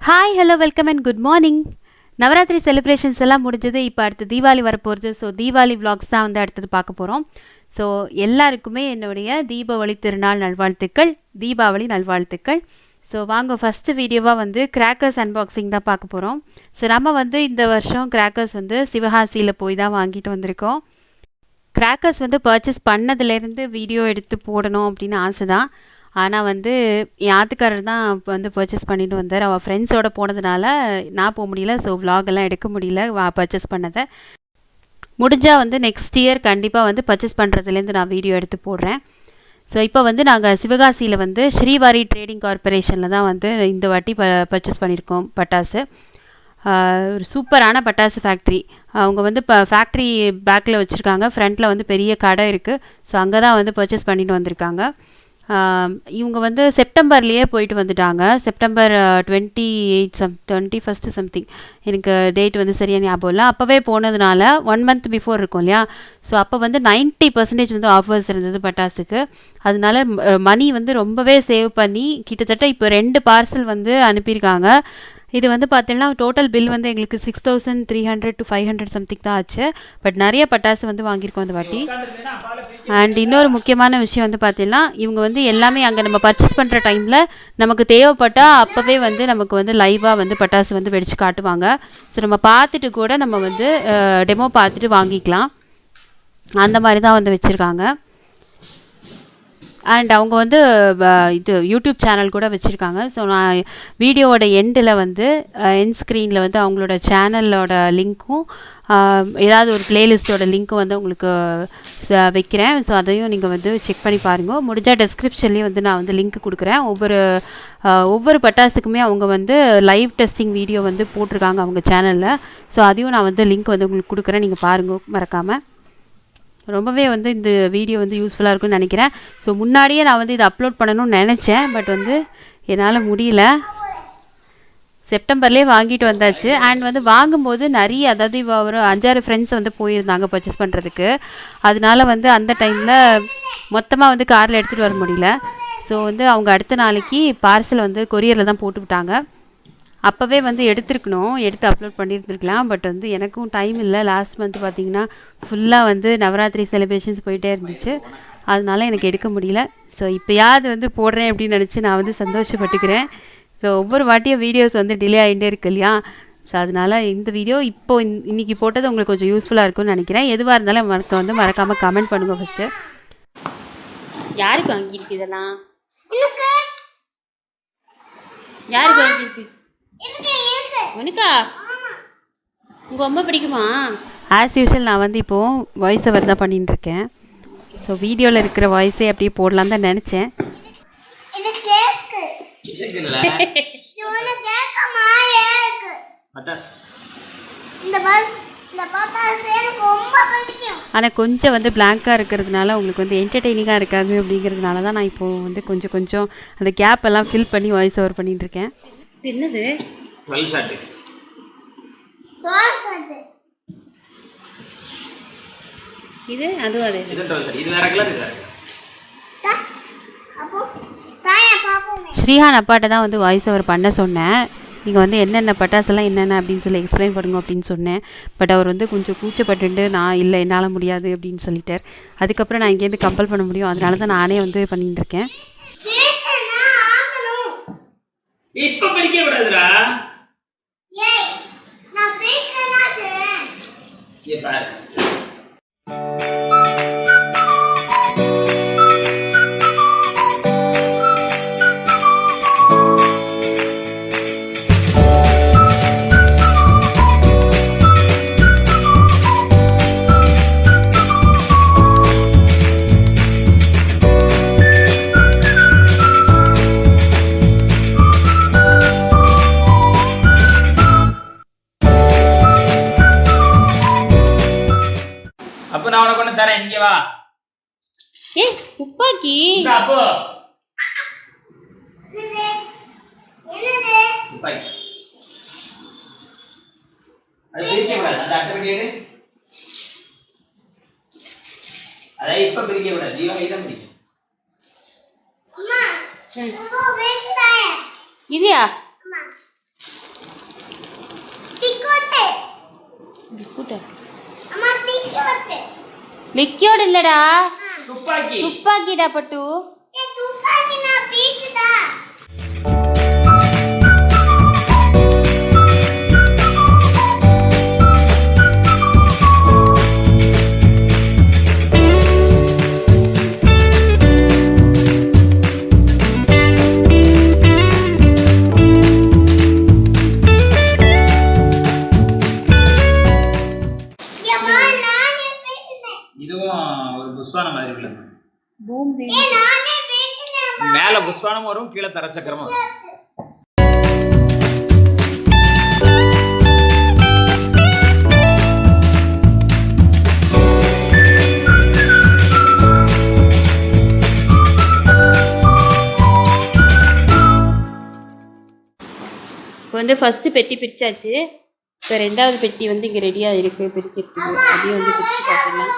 Hi hello welcome and good morning. Navaratri celebrations எல்லாம் முடிஞ்சது. இப்போ அடுத்து தீபாவளி வரப்போகிறது. ஸோ தீபாவளி vlogs தான் வந்து அடுத்தது பார்க்க போகிறோம். ஸோ எல்லாருக்குமே என்னுடைய தீபாவளி திருநாள் நல்வாழ்த்துக்கள், தீபாவளி நல்வாழ்த்துக்கள். ஸோ வாங்க ஃபஸ்ட்டு வீடியோவாக வந்து கிராக்கர்ஸ் அன்பாக்சிங் தான் பார்க்க போகிறோம். ஸோ நம்ம வந்து இந்த வருஷம் கிராக்கர்ஸ் வந்து சிவகாசியில் போய் தான் வாங்கிட்டு வந்திருக்கோம். கிராக்கர்ஸ் வந்து பர்ச்சேஸ் பண்ணதுலேருந்து வீடியோ எடுத்து போடணும் அப்படின்னு ஆசை தான். ஆனால் வந்து என் ஆத்துக்காரர் தான் வந்து பர்ச்சேஸ் பண்ணிட்டு வந்தார். அவள் ஃப்ரெண்ட்ஸோடு போனதுனால நான் போக முடியல. ஸோ vlog-எல்லாம் எடுக்க முடியல பர்ச்சேஸ் பண்ணதை. முடிஞ்சால் வந்து நெக்ஸ்ட் இயர் கண்டிப்பாக வந்து பர்ச்சேஸ் பண்ணுறதுலேருந்து நான் வீடியோ எடுத்து போடுறேன். ஸோ இப்போ வந்து நாங்கள் சிவகாசியில் வந்து ஸ்ரீவாரி ட்ரேடிங் கார்பரேஷனில் தான் வந்து இந்த வாட்டி பர்ச்சேஸ் பண்ணியிருக்கோம் பட்டாசு. ஒரு சூப்பரான பட்டாசு ஃபேக்ட்ரி. அவங்க வந்து இப்போ ஃபேக்ட்ரி பேக்கில் வச்சுருக்காங்க, ஃப்ரண்ட்டில் வந்து பெரிய கடை இருக்குது. ஸோ அங்கே தான் வந்து பர்ச்சேஸ் பண்ணிட்டு வந்திருக்காங்க. இவங்க வந்து செப்டம்பர்லேயே போயிட்டு வந்துட்டாங்க. செப்டம்பர் 21 சம்திங், எனக்கு டேட் வந்து சரியாக ஞாபகம் இல்லை. அப்போவே போனதுனால 1 month பிஃபோர் இருக்கும் இல்லையா. ஸோ அப்போ வந்து 90% வந்து ஆஃபர்ஸ் இருந்தது பட்டாசுக்கு. அதனால மணி வந்து ரொம்பவே சேவ் பண்ணி கிட்டத்தட்ட இப்போ 2 பார்சல் வந்து அனுப்பியிருக்காங்க. இது வந்து பார்த்தீங்கன்னா டோட்டல் பில் வந்து எங்களுக்கு 6300 to 500 சம்திங் தான் ஆச்சு. பட் நிறைய பட்டாசு வந்து வாங்கியிருக்கோம் அந்த வாட்டி. அண்ட் இன்னொரு முக்கியமான விஷயம் வந்து பார்த்தீங்கன்னா இவங்க வந்து எல்லாமே அங்கே நம்ம பர்ச்சேஸ் பண்ணுற டைமில் நமக்கு தேவைப்பட்டால் அப்போவே வந்து நமக்கு வந்து லைவாக வந்து பட்டாசு வந்து வெடித்து காட்டுவாங்க. ஸோ நம்ம பார்த்துட்டு கூட நம்ம வந்து டெமோ பார்த்துட்டு வாங்கிக்கலாம். அந்த மாதிரி தான் வந்து வச்சுருக்காங்க. அண்ட் அவங்க வந்து இது யூடியூப் சேனல் கூட வச்சுருக்காங்க. ஸோ நான் வீடியோவோட எண்டில் வந்து எண்ட் ஸ்க்ரீனில் வந்து அவங்களோட சேனலோட லிங்க்கும் ஏதாவது ஒரு பிளேலிஸ்ட்டோட லிங்க்கும் வந்து உங்களுக்கு வைக்கிறேன். ஸோ அதையும் நீங்கள் வந்து செக் பண்ணி பாருங்கள். முடிஞ்சால் டெஸ்கிரிப்ஷன்லேயும் வந்து நான் வந்து லிங்க் கொடுக்குறேன். ஒவ்வொரு பட்டாசுக்குமே அவங்க வந்து லைவ் டெஸ்டிங் வீடியோ வந்து போட்டிருக்காங்க அவங்க சேனலில். ஸோ அதையும் நான் வந்து லிங்க் வந்து உங்களுக்கு கொடுக்குறேன், நீங்கள் பாருங்கள் மறக்காமல். ரொம்பவே வந்து இந்த வீடியோ வந்து யூஸ்ஃபுல்லாக இருக்கும்னு நினைக்கிறேன். ஸோ முன்னாடியே நான் வந்து இதை அப்லோட் பண்ணணும்னு நினச்சேன், பட் வந்து என்னால் முடியல. செப்டம்பர்லேயே வாங்கிட்டு வந்தாச்சு. அண்ட் வந்து வாங்கும்போது நிறைய, அதாவது ஒரு 5-6 ஃப்ரெண்ட்ஸ் வந்து போயிருந்தாங்க பர்ச்சேஸ் பண்ணுறதுக்கு. அதனால வந்து அந்த டைமில் மொத்தமாக வந்து காரில் எடுத்துகிட்டு வர முடியல. ஸோ வந்து அவங்க அடுத்த நாளைக்கு பார்சல் வந்து கொரியரில் தான் போட்டு விட்டாங்க. அப்போவே வந்து எடுத்து அப்லோட் பண்ணியிருந்துருக்கலாம். பட் வந்து எனக்கும் டைம் இல்லை. லாஸ்ட் மந்த் பார்த்திங்கன்னா ஃபுல்லாக வந்து நவராத்திரி செலிப்ரேஷன்ஸ் போயிட்டே இருந்துச்சு. அதனால எனக்கு எடுக்க முடியல. ஸோ இப்போயாவது வந்து போடுறேன் அப்படின்னு நினச்சி நான் வந்து சந்தோஷப்பட்டுக்கிறேன். ஸோ ஒவ்வொரு வாட்டியும் வீடியோஸ் வந்து டிலே ஆகிட்டே இருக்கு இல்லையா. ஸோ அதனால் இந்த வீடியோ இன்றைக்கி போட்டது உங்களுக்கு கொஞ்சம் யூஸ்ஃபுல்லாக இருக்கும்னு நினைக்கிறேன். எதுவாக இருந்தாலும் மறக்காமல் கமெண்ட் பண்ணுங்கள். ஃபஸ்ட்டு யாருக்கு வாங்கியிருக்கு இதெல்லாம்? யாருக்கு வாங்கியிருக்கு? உனக்கா? உங்கள் ரொம்ப பிடிக்குமா? ஆஸ் யூஷுவல் நான் வந்து இப்போது வாய்ஸ் ஓவர் தான் பண்ணிட்டுருக்கேன். ஸோ வீடியோவில் இருக்கிற வாய்ஸே அப்படியே போடலாம் தான் நினச்சேன். ஆனால் கொஞ்சம் வந்து பிளாங்காக இருக்கிறதுனால உங்களுக்கு வந்து என்டர்டெய்னிங்காக இருக்காது. அப்படிங்கிறதுனால தான் நான் இப்போது வந்து கொஞ்சம் அந்த கேப் எல்லாம் ஃபில் பண்ணி வாய்ஸ் ஓவர் பண்ணிட்டுருக்கேன். என்னது இது? அதுவும் அதே ஸ்ரீஹான் அப்பாட்ட தான் வந்து வாய்ஸ் ஓவர் பண்ண சொன்னேன். நீங்கள் வந்து என்னென்ன பட்டாசெல்லாம் என்னென்ன அப்படின்னு சொல்லி எக்ஸ்பிளைன் பண்ணுங்க அப்படின்னு சொன்னேன். பட் அவர் வந்து கொஞ்சம் கூச்சப்பட்டுட்டு நான் இல்லை, என்னால் முடியாது அப்படின்னு சொல்லிட்டார். அதுக்கப்புறம் நான் இங்கேருந்து கம்பல் பண்ண முடியும், அதனால தான் நானே வந்து பண்ணிட்டு இருக்கேன். இப்ப பிரிக்க விடாதுடா. நான் பிரேக்கனாச்சு. ஏ பாரு. நான் உனக்கு ஒன்று தரேன், இங்கே வா. ஏ துப்பாக்கி. அப்போ துப்பாக்கி அது பிரிக்க கூடாது. அந்த அட்டை பண்ணிடு. அதை இப்போ பிரிக்க கூடாது. ஜீவன் இதான் பிரிக்கும். இதையா? கூட்ட லிக்யோடு இல்லடா துப்பாக்கிடா பட்டு புஷ்வானம் மாதிரி உள்ளது. மேல புஷ்வானம் வரும், கீழே தரச்சக்கரமும் வரும். இப்போ வந்து ஃபஸ்ட்டு பெட்டி பிரிச்சாச்சு. இப்போ ரெண்டாவது பெட்டி வந்து இங்கே ரெடியாக இருக்குது பிரிக்கிறதுக்கு. அப்படியே வந்து பிரித்து பார்க்கலாம்.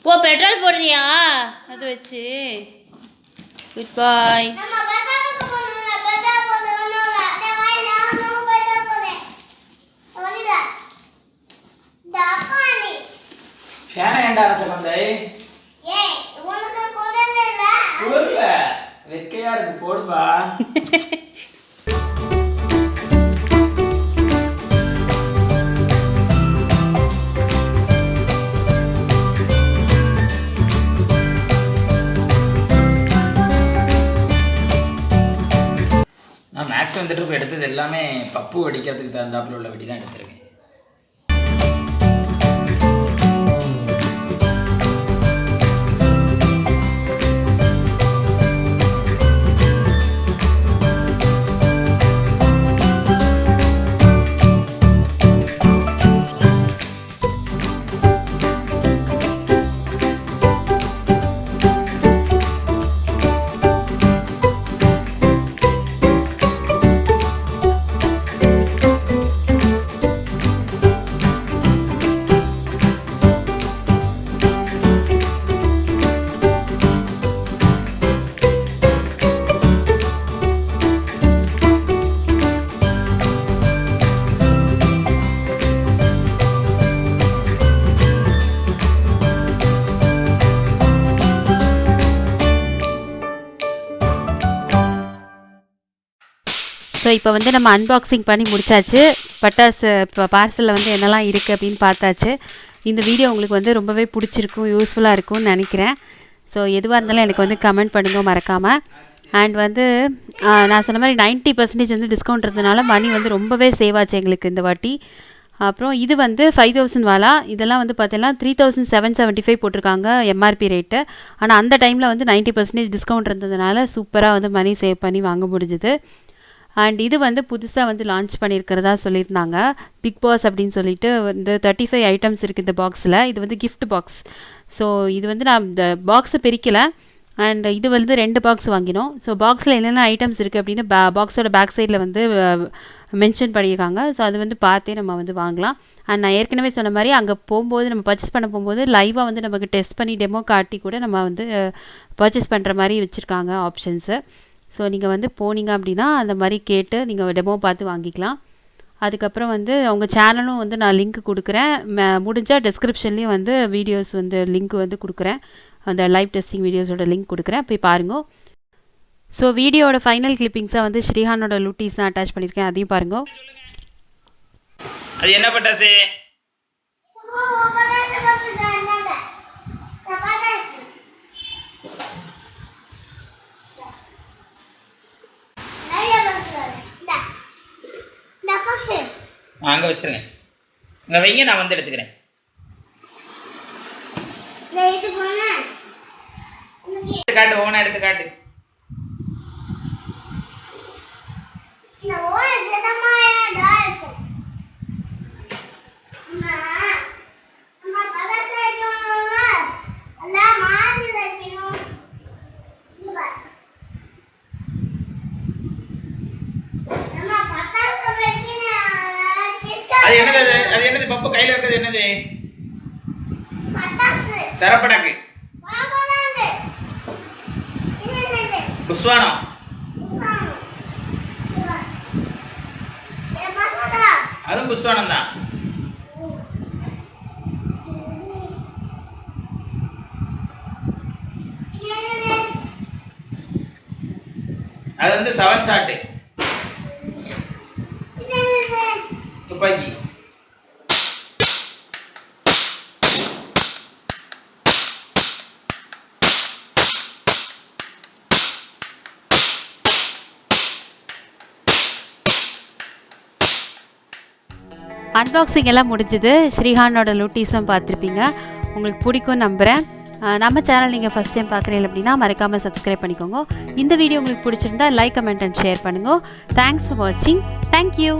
ஓ பெட்ரோல் போடுறியா அது வச்சு? குட் பாய். ஃபேன் ஏண்டா அரைச்ச குளிர்ல வெக்கையா இருக்கு போடுப்பா. நான் மேக்ஸ் வந்துட்டு இப்போ எடுத்தது எல்லாமே பப்பு அடிக்கிறதுக்கு தகுந்தாப்புல உள்ள வெடி தான் எடுத்திருக்கேன். ஸோ இப்போ வந்து நம்ம அன்பாக்சிங் பண்ணி முடிச்சாச்சு. பட்டாசு இப்போ பார்சலில் வந்து என்னெல்லாம் இருக்குது அப்படின்னு பார்த்தாச்சு. இந்த வீடியோ உங்களுக்கு வந்து ரொம்பவே பிடிச்சிருக்கும், யூஸ்ஃபுல்லாக இருக்கும்னு நினைக்கிறேன். ஸோ எதுவாக இருந்தாலும் எனக்கு வந்து கமெண்ட் பண்ணுங்க மறக்காமல். அண்ட் வந்து நான் சொன்ன மாதிரி 90% வந்து டிஸ்கவுண்ட் இருந்ததுனால மணி வந்து ரொம்பவே சேவ் ஆச்சு எங்களுக்கு இந்த வாட்டி. அப்புறம் இது வந்து 5000 வாலா, இதெல்லாம் வந்து பார்த்தீங்கன்னா 3775 போட்டிருக்காங்க எம்ஆர்பி ரேட்டு. ஆனால் அந்த டைமில் வந்து 90% டிஸ்கவுண்ட் இருந்ததுனால சூப்பராக வந்து மணி சேவ் பண்ணி வாங்க முடிஞ்சுது. அண்ட் இது வந்து புதுசாக வந்து லான்ச் பண்ணியிருக்கிறதா சொல்லியிருந்தாங்க. பிக் பாஸ் அப்படின்னு சொல்லிட்டு வந்து 35 ஐட்டம்ஸ் இருக்குது இந்த பாக்ஸில். இது வந்து கிஃப்ட் பாக்ஸ். ஸோ இது வந்து நான் இந்த பாக்ஸை பிரிக்கலை. அண்ட் இது வந்து 2 பாக்ஸ் வாங்கினோம். ஸோ பாக்ஸில் என்னென்ன ஐட்டம்ஸ் இருக்குது அப்படின்னு பாக்ஸோட பேக் சைடில் வந்து மென்ஷன் பண்ணியிருக்காங்க. ஸோ அது வந்து பார்த்தே நம்ம வந்து வாங்கலாம். அண்ட் நான் ஏற்கனவே சொன்ன மாதிரி அங்கே போகும்போது நம்ம பர்ச்சேஸ் பண்ண போகும்போது லைவாக வந்து நமக்கு டெஸ்ட் பண்ணி டெமோ காட்டி கூட நம்ம வந்து பர்ச்சேஸ் பண்ணுற மாதிரி வச்சுருக்காங்க ஆப்ஷன்ஸு. ஸோ நீங்கள் வந்து போனீங்க அப்படின்னா அந்த மாதிரி கேட்டு நீங்கள் டெமோ பார்த்து வாங்கிக்கலாம். அதுக்கப்புறம் வந்து அவங்க சேனலும் வந்து நான் லிங்க் கொடுக்குறேன். முடிஞ்சால் டிஸ்கிரிப்ஷன்லேயும் வந்து வீடியோஸ் வந்து லிங்க் வந்து கொடுக்குறேன். அந்த லைவ் டெஸ்டிங் வீடியோஸோட லிங்க் கொடுக்குறேன், போய் பாருங்க. ஸோ வீடியோட ஃபைனல் கிளிப்பிங்ஸாக வந்து ஸ்ரீஹானோட லூட்டிஸ் தான் அட்டாச் பண்ணியிருக்கேன், அதையும் பாருங்க. அது என்ன பட்டாசு? அங்கே வச்சிருங்க, இங்கே வைங்க, நான் வந்து எடுத்துக்கிறேன். காட்டு, ஓனா எடுத்து காட்டு. அது என்னது அது என்னது பப்பு கையில் இருக்கிறது என்னது? சரப்படாக்கு. புஸ்வானம். அதுவும் புஸ்வானம் தான். அது வந்து 7 ஷாட் துப்பாக்கி. அன்பாக்சிங் எல்லாம் முடிஞ்சது. ஸ்ரீஹானோட லூட்டீஸும் பார்த்துருப்பீங்க. உங்களுக்கு பிடிக்கும் நம்புகிறேன். நம்ம சேனல் நீங்கள் ஃபஸ்ட் டைம் பார்க்குறீங்க அப்படின்னா மறக்காமல் சப்ஸ்கிரைப் பண்ணிக்கோங்க. இந்த வீடியோ உங்களுக்கு பிடிச்சிருந்தா லைக், கமெண்ட் அண்ட் ஷேர் பண்ணுங்க. தேங்க்ஸ் ஃபார் வாட்சிங். தேங்க்யூ.